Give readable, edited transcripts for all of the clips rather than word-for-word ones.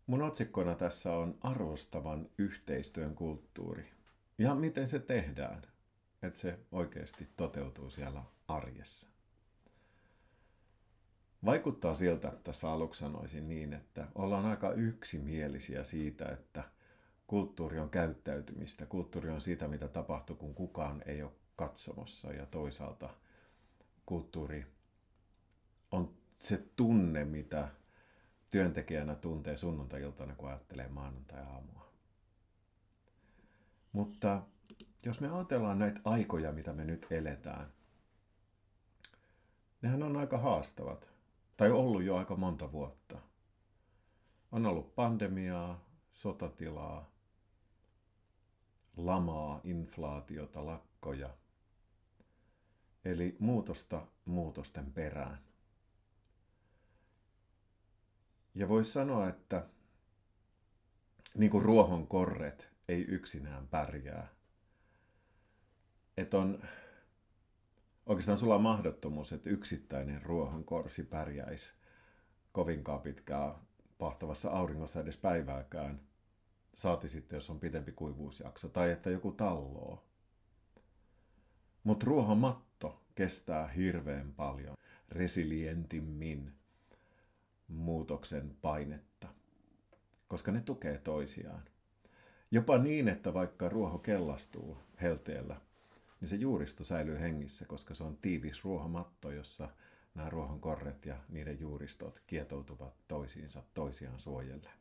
Mun otsikkona tässä on arvostavan yhteistyön kulttuuri. Ja miten se tehdään, että se oikeasti toteutuu siellä arjessa. Vaikuttaa siltä, että tässä aluksi sanoisin niin, että ollaan aika yksimielisiä siitä, että kulttuuri on käyttäytymistä. Kulttuuri on sitä, mitä tapahtuu, kun kukaan ei ole katsomossa. Ja toisaalta kulttuuri on se tunne, mitä työntekijänä tuntee sunnuntai-iltana, kun ajattelee maanantai-aamua. Mutta jos me ajatellaan näitä aikoja, mitä me nyt eletään, nehän on aika haastavat. Tai ollut jo aika monta vuotta. On ollut pandemiaa, sotatilaa, lamaa, inflaatiota, lakkoja. Eli muutosta muutosten perään. Ja voisi sanoa, että niin kuin ruohonkorret ei yksinään pärjää. Että on oikeastaan sulla on mahdottomuus, että yksittäinen ruohonkorsi pärjäisi kovinkaan pitkään pahtavassa auringossa edes päivääkään. Saati sitten, jos on pitempi kuivuusjakso, tai että joku talloo. Mutta ruohomatto kestää hirveän paljon resilientimmin muutoksen painetta, koska ne tukee toisiaan. Jopa niin, että vaikka ruoho kellastuu helteellä, niin se juuristo säilyy hengissä, koska se on tiivis ruohomatto, jossa nämä ruohonkorret ja niiden juuristot kietoutuvat toisiinsa toisiaan suojellen.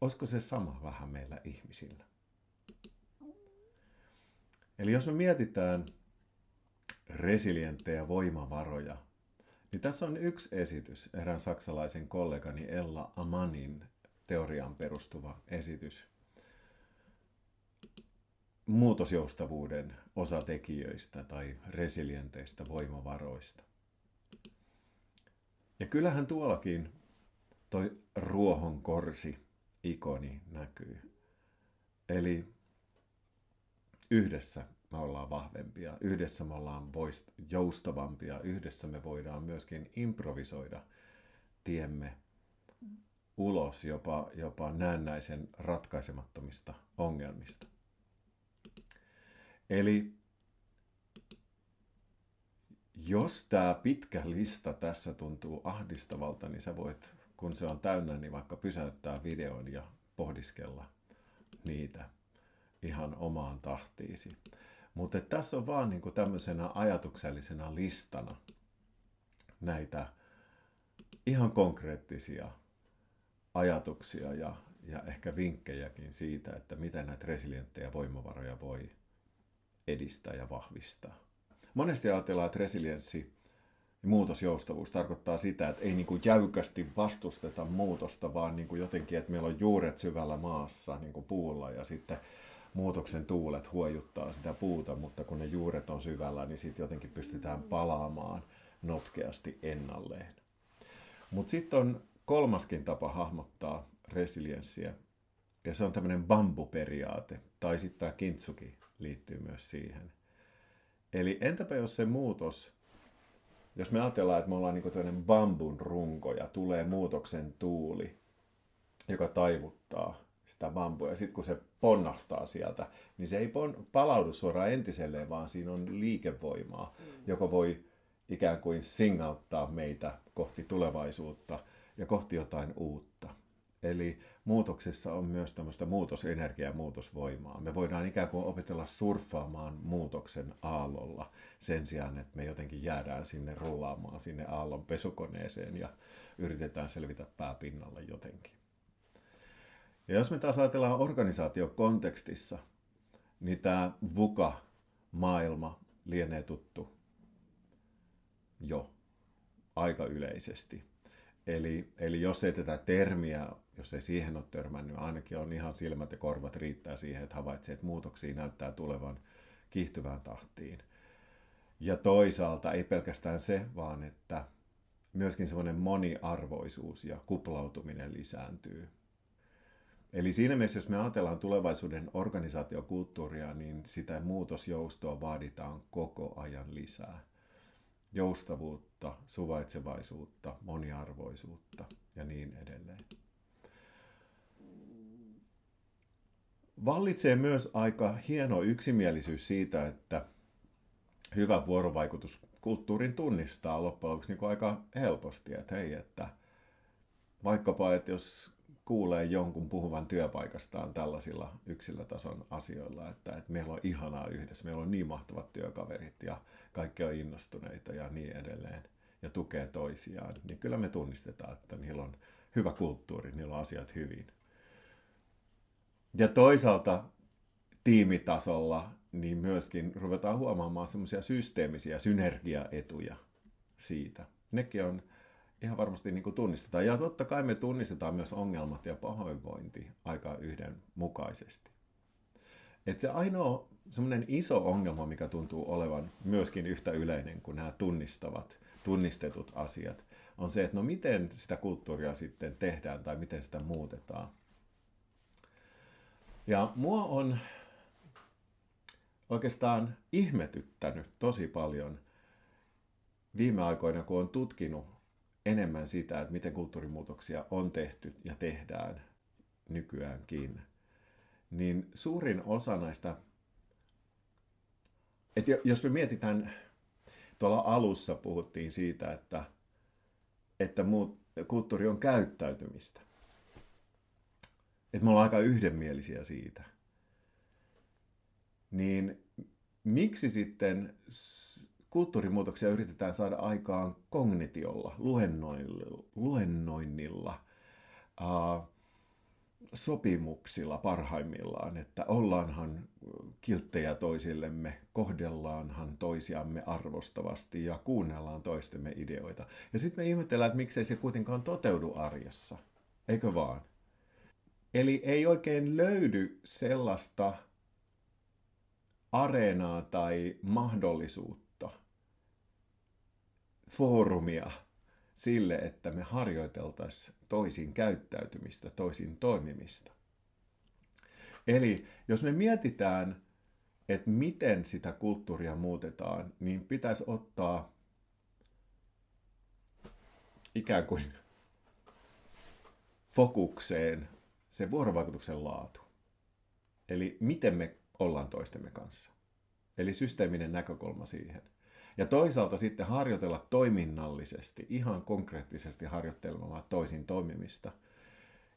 Olisiko se sama vähän meillä ihmisillä? Eli jos me mietitään resilienttejä voimavaroja, niin tässä on yksi esitys, erään saksalaisen kollegani Ella Amanin teoriaan perustuva esitys muutosjoustavuuden osatekijöistä tai resilienteistä voimavaroista. Ja kyllähän tuollakin toi ruohonkorsi-ikoni näkyy. Eli yhdessä me ollaan vahvempia, yhdessä me ollaan joustavampia, yhdessä me voidaan myöskin improvisoida tiemme ulos jopa näennäisen ratkaisemattomista ongelmista. Eli jos tämä pitkä lista tässä tuntuu ahdistavalta, niin sä voit, kun se on täynnä, niin vaikka pysäyttää videon ja pohdiskella niitä ihan omaan tahtiisi. Mutta tässä on vaan niinku tämmöisenä ajatuksellisena listana näitä ihan konkreettisia ajatuksia ja ehkä vinkkejäkin siitä, että miten näitä resilienttejä voimavaroja voi edistää ja vahvistaa. Monesti ajatellaan, että resilienssi ja muutosjoustavuus tarkoittaa sitä, että ei niinku jäykästi vastusteta muutosta, vaan niinku jotenkin, että meillä on juuret syvällä maassa niinku puulla ja sitten muutoksen tuulet huojuttaa sitä puuta, mutta kun ne juuret on syvällä, niin sitten jotenkin pystytään palaamaan notkeasti ennalleen. Mutta sitten on kolmaskin tapa hahmottaa resilienssiä, ja se on tämmöinen bambuperiaate, tai sitten tämä kintsugi liittyy myös siihen. Eli entäpä jos se muutos, jos me ajatellaan, että me ollaan niin kuin tämmöinen bambun runko ja tulee muutoksen tuuli, joka taivuttaa sitä bambua, ja sitten kun se ponnahtaa sieltä, niin se ei palaudu suoraan entiselleen, vaan siinä on liikevoimaa, joka voi ikään kuin singauttaa meitä kohti tulevaisuutta ja kohti jotain uutta. Eli muutoksessa on myös tämmöistä muutosenergiaa ja muutosvoimaa. Me voidaan ikään kuin opetella surffaamaan muutoksen aallolla sen sijaan, että me jotenkin jäädään sinne rullaamaan sinne aallon pesukoneeseen ja yritetään selvitä pääpinnalle jotenkin. Ja jos me taas ajatellaan organisaatiokontekstissa, niin tämä VUCA-maailma lienee tuttu jo aika yleisesti. Eli jos ei tätä termiä, jos ei siihen ole törmännyt, ainakin on ihan silmät ja korvat riittää siihen, että havaitsee, että muutoksia näyttää tulevan kiihtyvään tahtiin. Ja toisaalta ei pelkästään se, vaan että myöskin semmoinen moniarvoisuus ja kuplautuminen lisääntyy. Eli siinä mielessä, jos me ajatellaan tulevaisuuden organisaatiokulttuuria, niin sitä muutosjoustoa vaaditaan koko ajan lisää. Joustavuutta, suvaitsevaisuutta, moniarvoisuutta ja niin edelleen. Vallitsee myös aika hieno yksimielisyys siitä, että hyvä vuorovaikutus kulttuurin tunnistaa loppujen lopuksi niin aika helposti, että hei, että vaikkapa, että jos kuulee jonkun puhuvan työpaikastaan tällaisilla yksilötason asioilla, että meillä on ihanaa yhdessä, meillä on niin mahtavat työkaverit ja kaikki on innostuneita ja niin edelleen ja tukee toisiaan, niin kyllä me tunnistetaan, että niillä on hyvä kulttuuri, niillä on asiat hyvin. Ja toisaalta tiimitasolla niin myöskin ruvetaan huomaamaan semmoisia systeemisiä synergiaetuja siitä. Nekin on ihan varmasti niin kuin tunnistetaan. Ja totta kai me tunnistetaan myös ongelmat ja pahoinvointi aika yhdenmukaisesti. Et se ainoa semmoinen iso ongelma, mikä tuntuu olevan myöskin yhtä yleinen kuin nämä tunnistetut asiat, on se, että no miten sitä kulttuuria sitten tehdään tai miten sitä muutetaan. Ja mua on oikeastaan ihmetyttänyt tosi paljon viime aikoina, kun on tutkinut enemmän sitä, että miten kulttuurimuutoksia on tehty ja tehdään nykyäänkin, niin suurin osa näistä, että jos me mietitään, tuolla alussa puhuttiin siitä, että kulttuuri on käyttäytymistä. Että me ollaan aika yhdenmielisiä siitä. Niin miksi sitten kulttuurimuutoksia yritetään saada aikaan kognitiolla, luennoinnilla, sopimuksilla parhaimmillaan, että ollaanhan kilttejä toisillemme, kohdellaanhan toisiamme arvostavasti ja kuunnellaan toistemme ideoita. Ja sitten me ihmetellään, että miksei se kuitenkaan toteudu arjessa, eikö vaan? Eli ei oikein löydy sellaista areenaa tai mahdollisuutta, foorumia sille, että me harjoiteltaisiin toisin käyttäytymistä, toisin toimimista. Eli jos me mietitään, että miten sitä kulttuuria muutetaan, niin pitäisi ottaa ikään kuin fokukseen se vuorovaikutuksen laatu. Eli miten me ollaan toistemme kanssa. Eli systeeminen näkökulma siihen. Ja toisaalta sitten harjoitella toiminnallisesti, ihan konkreettisesti harjoittelemalla toisin toimimista.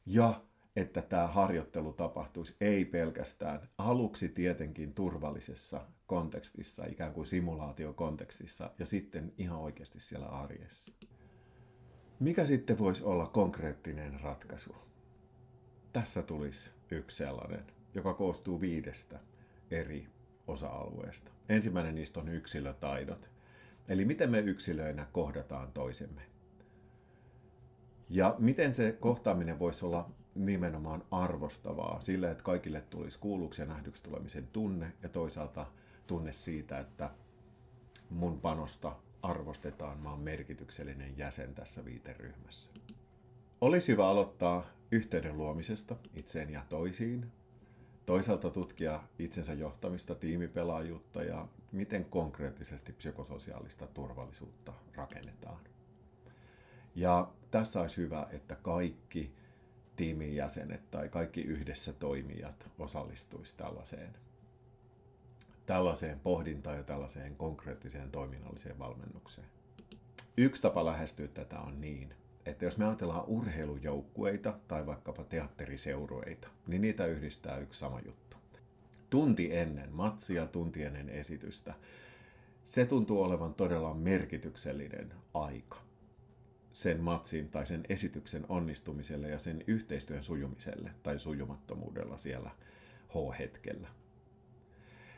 Ja että tämä harjoittelu tapahtuisi ei pelkästään aluksi tietenkin turvallisessa kontekstissa, ikään kuin simulaatiokontekstissa, ja sitten ihan oikeasti siellä arjessa. Mikä sitten voisi olla konkreettinen ratkaisu? Tässä tulisi yksi sellainen, joka koostuu 5 eri osa-alueesta. Ensimmäinen niistä on yksilötaidot. Eli miten me yksilöinä kohdataan toisemme. Ja miten se kohtaaminen voisi olla nimenomaan arvostavaa sille, että kaikille tulisi kuulluksi ja nähdyksi tulemisen tunne ja toisaalta tunne siitä, että mun panosta arvostetaan, mä oon merkityksellinen jäsen tässä viiteryhmässä. Olisi hyvä aloittaa yhteyden luomisesta itseen ja toisiin. Toisaalta tutkia itsensä johtamista, tiimipelaajuutta ja miten konkreettisesti psykososiaalista turvallisuutta rakennetaan. Ja tässä olisi hyvä, että kaikki tiimin jäsenet tai kaikki yhdessä toimijat osallistuisi tällaiseen pohdintaan ja tällaiseen konkreettiseen toiminnalliseen valmennukseen. Yksi tapa lähestyä tätä on niin, että jos me ajatellaan urheilujoukkueita tai vaikkapa teatteriseurueita, niin niitä yhdistää yksi sama juttu. Tunti ennen matsia, tunti ennen esitystä, se tuntuu olevan todella merkityksellinen aika sen matsin tai sen esityksen onnistumiselle ja sen yhteistyön sujumiselle tai sujumattomuudella siellä H-hetkellä.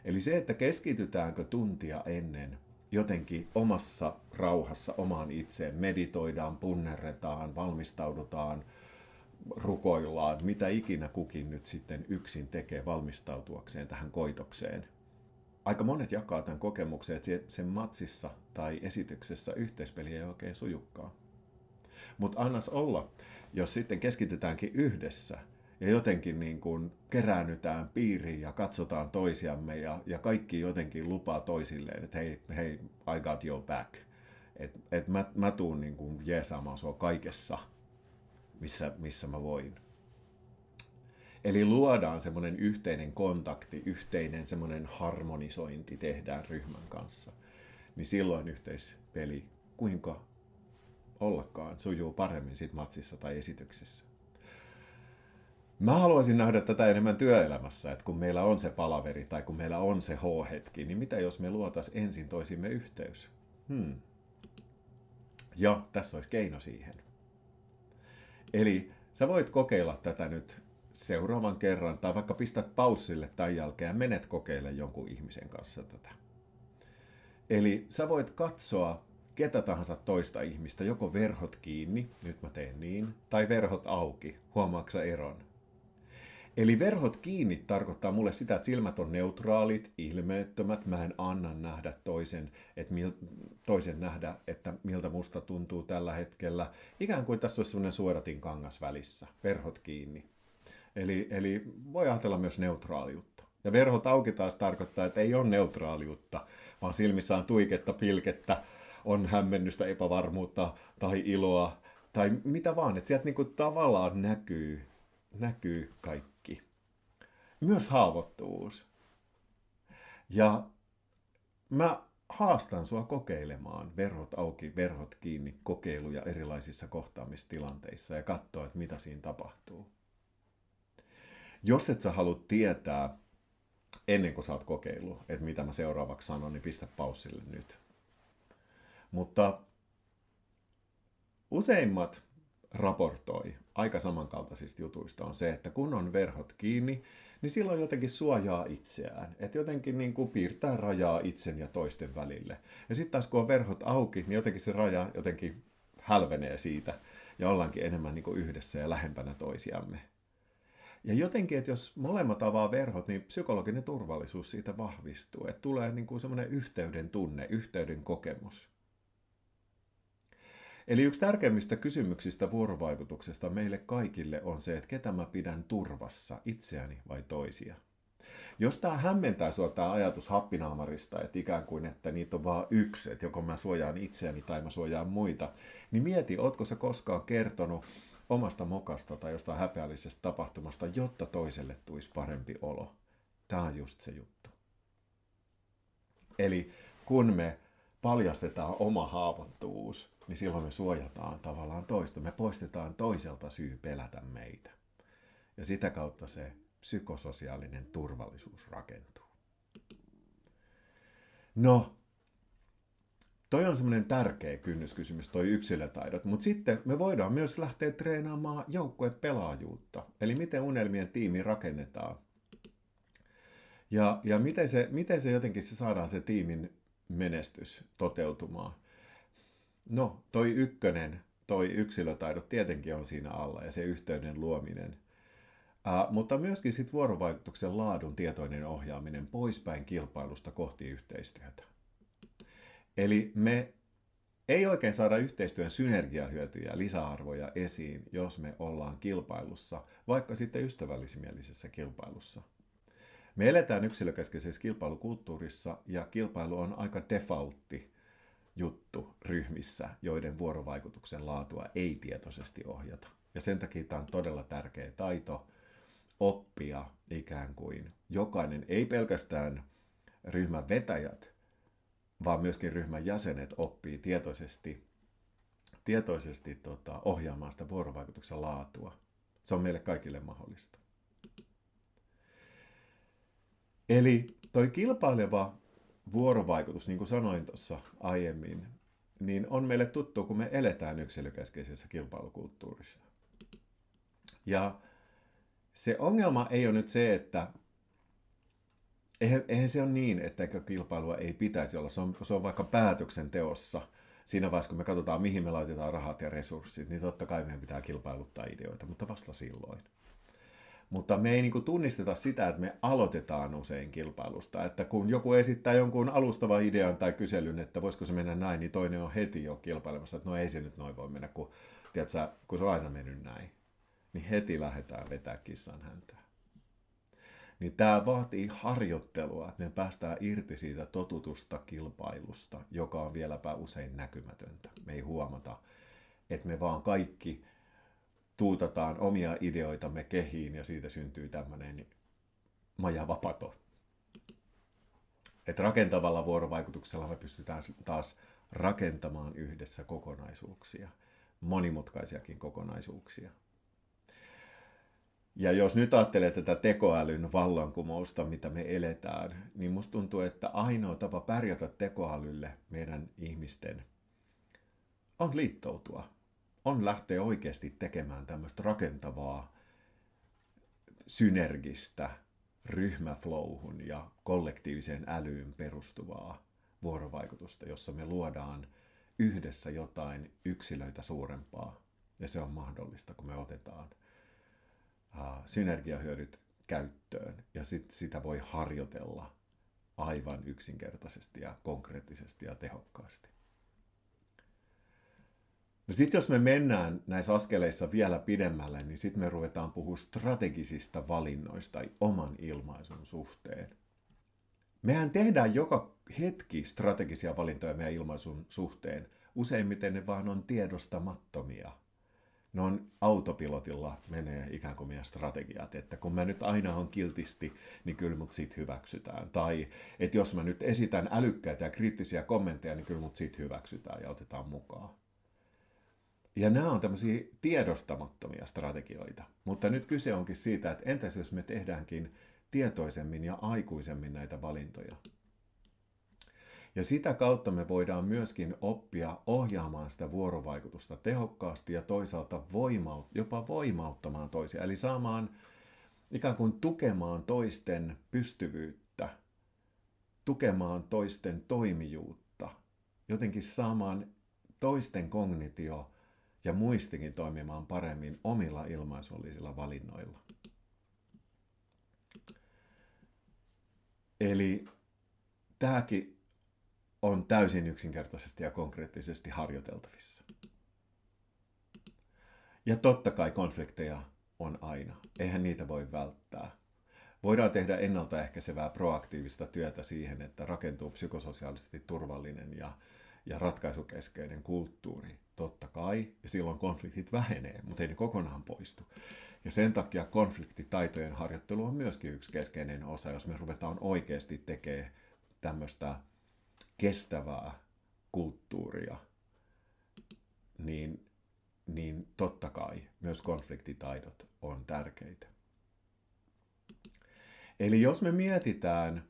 Eli se, että keskitytäänkö tuntia ennen jotenkin omassa rauhassa omaan itseen, meditoidaan, punnerretaan, valmistaudutaan, rukoillaan, mitä ikinä kukin nyt sitten yksin tekee valmistautuakseen tähän koitokseen. Aika monet jakaa tämän kokemuksen, että sen matsissa tai esityksessä yhteispeli ei oikein sujukkaa. Mutta annas olla, jos sitten keskitytäänkin yhdessä ja jotenkin niin kuin keräännytään piiriin ja katsotaan toisiamme ja kaikki jotenkin lupaa toisilleen, että hei, I got your back. Että mä tuun niin kuin jeesaamaan sua kaikessa, missä mä voin. Eli luodaan semmoinen yhteinen kontakti, yhteinen semmoinen harmonisointi tehdään ryhmän kanssa. Niin silloin yhteispeli, kuinka ollakaan, sujuu paremmin sit matsissa tai esityksessä. Mä haluaisin nähdä tätä enemmän työelämässä, että kun meillä on se palaveri tai kun meillä on se H-hetki, niin mitä jos me luotaisiin ensin toisimme yhteys? Ja tässä olisi keino siihen. Eli sä voit kokeilla tätä nyt seuraavan kerran, tai vaikka pistät paussille tämän jälkeen ja menet kokeile jonkun ihmisen kanssa tätä. Eli sä voit katsoa ketä tahansa toista ihmistä, joko verhot kiinni, nyt mä teen niin, tai verhot auki, huomaatko sä eron? Eli verhot kiinni tarkoittaa mulle sitä, että silmät on neutraalit, ilmeettömät, mä en anna nähdä toisen nähdä, että miltä musta tuntuu tällä hetkellä. Ikään kuin tässä olisi sellainen suodatinkangas välissä, verhot kiinni. Eli voi ajatella myös neutraaliutta. Ja verhot auki taas tarkoittaa, että ei ole neutraaliutta, vaan silmissä on tuiketta, pilkettä, on hämmennystä, epävarmuutta tai iloa tai mitä vaan. Että sieltä niinku tavallaan näkyy kaikki. Myös haavoittuvuus. Ja mä haastan sua kokeilemaan verhot auki, verhot kiinni kokeiluja erilaisissa kohtaamistilanteissa ja katsoa, että mitä siinä tapahtuu. Jos et sä halua tietää ennen kuin sä oot kokeillut, että mitä mä seuraavaksi sanon, niin pistä paussille nyt. Mutta useimmat raportoi aika samankaltaisista jutuista on se, että kun on verhot kiinni, niin silloin jotenkin suojaa itseään. Että jotenkin niin kuin piirtää rajaa itsen ja toisten välille. Ja sitten taas kun on verhot auki, niin jotenkin se raja jotenkin hälvenee siitä. Ja ollaankin enemmän niin kuin yhdessä ja lähempänä toisiamme. Ja jotenkin, että jos molemmat avaa verhot, niin psykologinen turvallisuus siitä vahvistuu. Että tulee niin kuin semmoinen yhteyden tunne, yhteyden kokemus. Eli yksi tärkeimmistä kysymyksistä vuorovaikutuksesta meille kaikille on se, että ketä mä pidän turvassa, itseäni vai toisia. Jos tämä hämmentää sua tämä ajatus happinaamarista, että ikään kuin, että niitä on vaan yksi, että joko mä suojaan itseäni tai mä suojaan muita, niin mieti, ootko sä koskaan kertonut omasta mokasta tai jostain häpeällisestä tapahtumasta, jotta toiselle tulisi parempi olo. Tämä on just se juttu. Eli kun me paljastetaan oma haavoittuvuus, niin silloin me suojataan tavallaan toista. Me poistetaan toiselta syy pelätä meitä. Ja sitä kautta se psykososiaalinen turvallisuus rakentuu. No, toi on semmoinen tärkeä kynnyskysymys, toi yksilötaidot. Mutta sitten me voidaan myös lähteä treenaamaan joukkuepelaajuutta. Eli miten unelmien tiimi rakennetaan. Ja miten se jotenkin se saadaan se tiimin menestys toteutumaan. No, toi yksilötaidot tietenkin on siinä alla ja se yhteyden luominen. Mutta myöskin sit vuorovaikutuksen laadun tietoinen ohjaaminen poispäin kilpailusta kohti yhteistyötä. Eli me ei oikein saada yhteistyön synergiahyötyjä ja lisäarvoja esiin, jos me ollaan kilpailussa, vaikka sitten ystävällismielisessä kilpailussa. Me eletään yksilökeskeisessä kilpailukulttuurissa ja kilpailu on aika defaultti juttu ryhmissä, joiden vuorovaikutuksen laatua ei tietoisesti ohjata. Ja sen takia tämä on todella tärkeä taito oppia ikään kuin jokainen, ei pelkästään ryhmän vetäjät, vaan myöskin ryhmän jäsenet oppii tietoisesti ohjaamaan sitä vuorovaikutuksen laatua. Se on meille kaikille mahdollista. Eli toi kilpaileva vuorovaikutus, niin kuin sanoin tuossa aiemmin, niin on meille tuttu, kun me eletään yksilökeskeisessä kilpailukulttuurissa. Ja se ongelma ei ole nyt se, että eihän se ole niin, että kilpailua ei pitäisi olla. Se on vaikka päätöksenteossa. Siinä vaiheessa, kun me katsotaan, mihin me laitetaan rahat ja resurssit, niin totta kai meidän pitää kilpailuttaa ideoita, mutta vasta silloin. Mutta me ei niin kuin tunnisteta sitä, että me aloitetaan usein kilpailusta. Että kun joku esittää jonkun alustavan idean tai kyselyn, että voisiko se mennä näin, niin toinen on heti jo kilpailemassa, että no ei se nyt noin voi mennä, kun se on aina mennyt näin. Niin heti lähdetään vetää kissan häntää. Niin tämä vaatii harjoittelua, että me päästään irti siitä totutusta kilpailusta, joka on vieläpä usein näkymätöntä. Me ei huomata, että me vaan kaikki tuutataan omia ideoitamme kehiin ja siitä syntyy tämmöinen majava pato. Että rakentavalla vuorovaikutuksella me pystytään taas rakentamaan yhdessä kokonaisuuksia, monimutkaisiakin kokonaisuuksia. Ja jos nyt ajattelee tätä tekoälyn vallankumousta, mitä me eletään, niin musta tuntuu, että ainoa tapa pärjätä tekoälylle meidän ihmisten on liittoutua. On lähteä oikeasti tekemään tämmöistä rakentavaa, synergistä, ryhmäflowhun ja kollektiiviseen älyyn perustuvaa vuorovaikutusta, jossa me luodaan yhdessä jotain yksilöitä suurempaa. Ja se on mahdollista, kun me otetaan synergiahyödyt käyttöön ja sitä voi harjoitella aivan yksinkertaisesti ja konkreettisesti ja tehokkaasti. No sitten jos me mennään näissä askeleissa vielä pidemmälle, niin sitten me ruvetaan puhua strategisista valinnoista oman ilmaisun suhteen. Mehän tehdään joka hetki strategisia valintoja meidän ilmaisun suhteen. Useimmiten ne vaan on tiedostamattomia. Ne on autopilotilla menee ikään kuin meidän strategiat, että kun mä nyt aina on kiltisti, niin kyllä mut siitä hyväksytään. Tai että jos mä nyt esitän älykkäitä ja kriittisiä kommentteja, niin kyllä mut siitä hyväksytään ja otetaan mukaan. Ja nämä on tämmöisiä tiedostamattomia strategioita. Mutta nyt kyse onkin siitä, että entäs jos me tehdäänkin tietoisemmin ja aikuisemmin näitä valintoja. Ja sitä kautta me voidaan myöskin oppia ohjaamaan sitä vuorovaikutusta tehokkaasti ja toisaalta jopa voimauttamaan toisia. Eli saamaan ikään kuin tukemaan toisten pystyvyyttä, tukemaan toisten toimijuutta, jotenkin saamaan toisten kognitio ja muistikin toimimaan paremmin omilla ilmaisullisilla valinnoilla. Eli tämäkin on täysin yksinkertaisesti ja konkreettisesti harjoiteltavissa. Ja totta kai konflikteja on aina. Eihän niitä voi välttää. Voidaan tehdä ennaltaehkäisevää proaktiivista työtä siihen, että rakentuu psykososiaalisesti turvallinen ja ratkaisukeskeinen kulttuuri. Totta kai, ja silloin konfliktit vähenee, mutta ei ne kokonaan poistu. Ja sen takia konfliktitaitojen harjoittelu on myöskin yksi keskeinen osa, jos me ruvetaan oikeasti tekemään tämmöistä kestävää kulttuuria, niin totta kai myös konfliktitaidot on tärkeitä. Eli jos me mietitään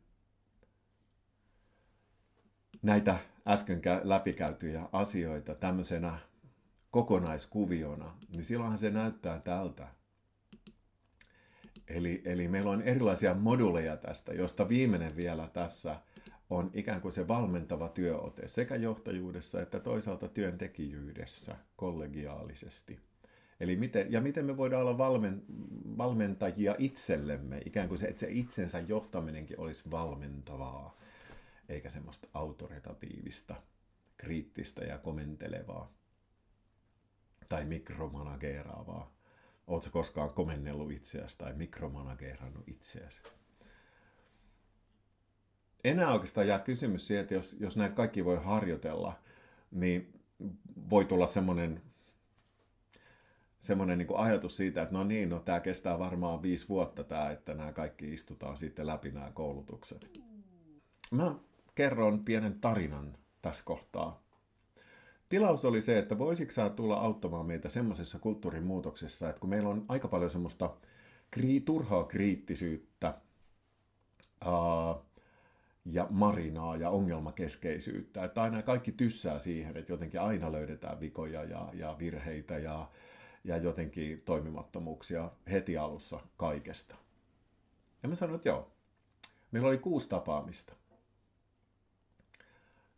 näitä äsken läpikäytyjä asioita tämmöisenä kokonaiskuviona, niin silloinhan se näyttää tältä. Eli meillä on erilaisia moduleja tästä, josta viimeinen vielä tässä on ikään kuin se valmentava työote sekä johtajuudessa että toisaalta työntekijyydessä kollegiaalisesti. Eli miten me voidaan olla valmentajia itsellemme, ikään kuin että se itsensä johtaminenkin olisi valmentavaa, eikä semmoista autoritatiivista, kriittistä ja komentelevaa tai mikromanageeraavaa. Oletko koskaan komennellut itseäsi tai mikromanageerannut itseäsi? Enää oikeastaan jää kysymys siihen, että jos näitä kaikki voi harjoitella, niin voi tulla semmoinen niin kuin ajatus siitä, että tämä kestää varmaan 5 vuotta että nämä kaikki istutaan sitten läpi nämä koulutukset. Mä kerron pienen tarinan tässä kohtaa. Tilaus oli se, että voisitko sä tulla auttamaan meitä semmoisessa kulttuurin muutoksessa, että kun meillä on aika paljon semmoista turhaa kriittisyyttä ja marinaa ja ongelmakeskeisyyttä, että aina kaikki tyssää siihen, että jotenkin aina löydetään vikoja ja virheitä ja jotenkin toimimattomuuksia heti alussa kaikesta. Ja mä sanoin, että joo, meillä oli 6 tapaamista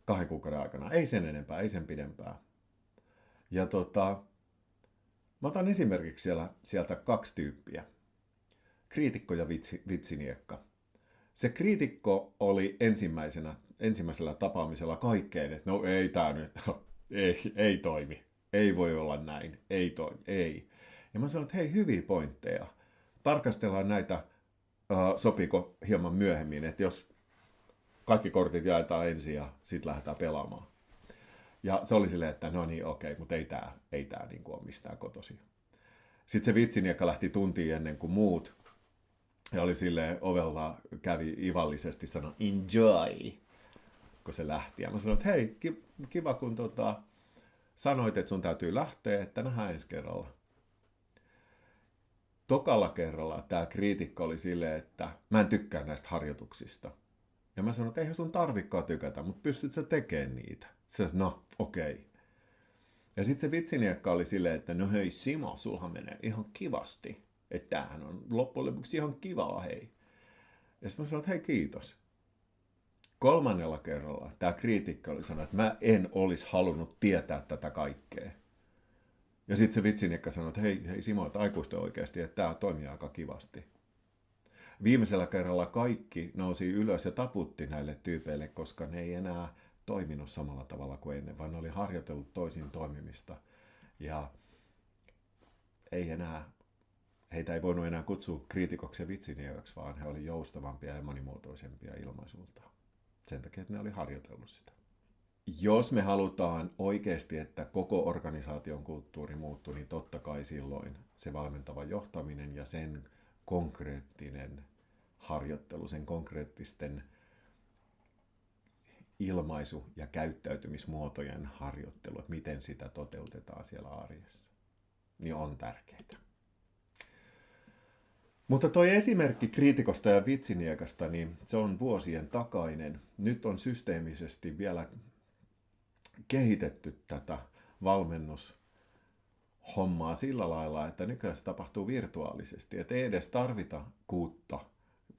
2 kuukauden aikana. Ei sen enempää, ei sen pidempää. Ja mä otan esimerkiksi sieltä 2 tyyppiä. Kriitikko ja vitsiniekka. Se kriitikko oli ensimmäisellä tapaamisella kaikkeen, että no ei tää nyt, ei toimi. Ei voi olla näin, ei toimi, ei. Ja mä sanoin, että hei, hyviä pointteja. Tarkastellaan näitä, sopiiko hieman myöhemmin, että jos kaikki kortit jaetaan ensin ja sitten lähdetään pelaamaan. Ja se oli silleen, että no niin, okei, mutta ei tää niin kuin ole mistään kotoisin. Sitten se vitsiniekka lähti tuntiin ennen kuin muut. Ja oli silleen ovella, kävi ivallisesti, sanoi enjoy, kun se lähti. Ja mä sanoin, että hei, kiva kun sanoit, että sun täytyy lähteä, että nähdään ensi kerralla. Tokalla kerralla tämä kriitikko oli silleen, että mä en tykkää näistä harjoituksista. Ja mä sanoin, että eihän sun tarvikaan tykätä, mutta pystyt sä tekemään niitä. Se sanoi, no okei. Okay. Ja sitten se vitsiniekka oli silleen, että no hei Simo, sulhan menee ihan kivasti. Että tämähän on loppujen lopuksi ihan kivaa, hei. Ja sitten mä sanoin, että hei kiitos. Kolmannella kerralla tämä kriitikko oli sanonut, että mä en olisi halunnut tietää tätä kaikkea. Ja sitten se vitsiniekka sanoi, että hei Simo, että aikuisten oikeasti, että tämä toimii aika kivasti. Viimeisellä kerralla kaikki nousi ylös ja taputti näille tyypeille, koska ne ei enää toiminut samalla tavalla kuin ennen, vaan ne oli harjoitellut toisin toimimista. Ja heitä ei voinut enää kutsua kriitikoksi ja vitsiniekaksi, vaan he olivat joustavampia ja monimuotoisempia ilmaisultaan. Sen takia, että ne oli harjoitellut sitä. Jos me halutaan oikeasti, että koko organisaation kulttuuri muuttuu, niin totta kai silloin se valmentava johtaminen ja sen konkreettinen harjoittelu, sen konkreettisten ilmaisu- ja käyttäytymismuotojen harjoittelu, että miten sitä toteutetaan siellä arjessa, niin on tärkeää. Mutta toi esimerkki kriitikosta ja vitsiniekasta, niin se on vuosien takainen. Nyt on systeemisesti vielä kehitetty tätä valmennushommaa sillä lailla, että nykyään se tapahtuu virtuaalisesti. Et ei edes tarvita 6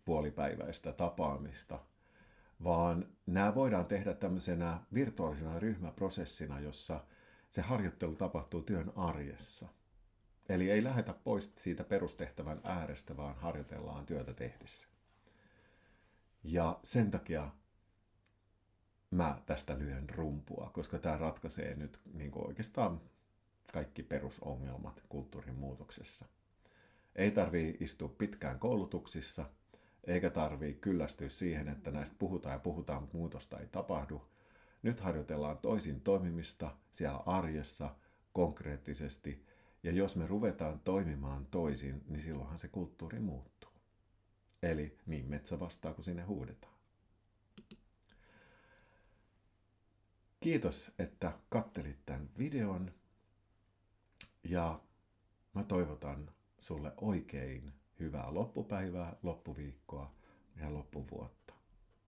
puolipäiväistä tapaamista, vaan nämä voidaan tehdä tämmöisenä virtuaalisena ryhmäprosessina, jossa se harjoittelu tapahtuu työn arjessa. Eli ei lähdetä pois siitä perustehtävän äärestä, vaan harjoitellaan työtä tehdessä. Ja sen takia mä tästä lyön rumpua, koska tämä ratkaisee nyt niin kuin oikeastaan kaikki perusongelmat kulttuurin muutoksessa. Ei tarvii istua pitkään koulutuksissa, eikä tarvii kyllästyä siihen, että näistä puhutaan ja puhutaan, mutta muutosta ei tapahdu. Nyt harjoitellaan toisin toimimista siellä arjessa konkreettisesti, ja jos me ruvetaan toimimaan toisin, niin silloinhan se kulttuuri muuttuu. Eli niin metsä vastaa, kun sinne huudetaan. Kiitos, että kattelit tämän videon, ja mä toivotan sulle oikein hyvää loppupäivää, loppuviikkoa ja loppuvuotta.